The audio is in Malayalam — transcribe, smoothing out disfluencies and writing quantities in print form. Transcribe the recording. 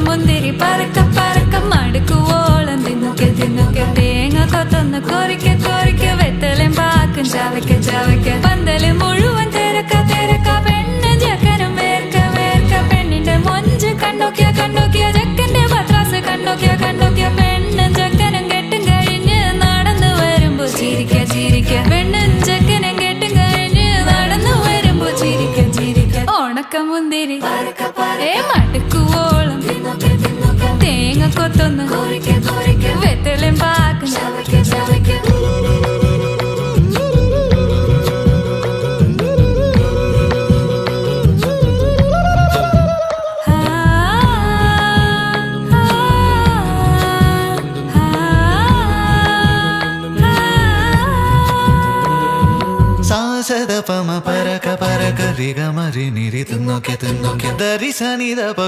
മുന്തിരി പറക്ക പറക്ക മടുക്കുവോളം തിന്നൊക്കെ തിന്നൊക്കെ തേങ്ങ കൊത്തൊന്ന് കൊറിക്ക കൊറിക്ക വെത്തലും പാക്കും ചവയ്ക്ക ചവയ്ക്ക പന്തല് മുഴുവൻ തിരക്ക തിരക്ക പെണ്ണ് ചെക്കനും വേർക്ക വേർക്ക പെണ്ണിന്റെ മൊഞ്ച് കണ്ടോക്കിയ കണ്ടോക്കിയ ചെക്കന്റെ പത്രാസ് കണ്ടോക്കിയ കണ്ടോക്കിയ പെണ്ണും ചെക്കനും കെട്ടും കഴിഞ്ഞ് നടന്നു വരുമ്പോ ചിരിക്ക ചിരിക്ക പെണ്ണും ചെക്കനും കെട്ടും കഴിഞ്ഞ് നടന്നു വരുമ്പോ ചിരിക്ക ചിരിക്ക ഉണക്കമുന്തിരി മടുക്കുവോളം തേങ്ങ കൊത്തൊന്ന് വെത്തലും പാക്കും സാസദപമ പരക പരക റിഗ മരി നിരി തിന്നൊക്കെ തിന്നൊക്കെ ദരി സനി ദപ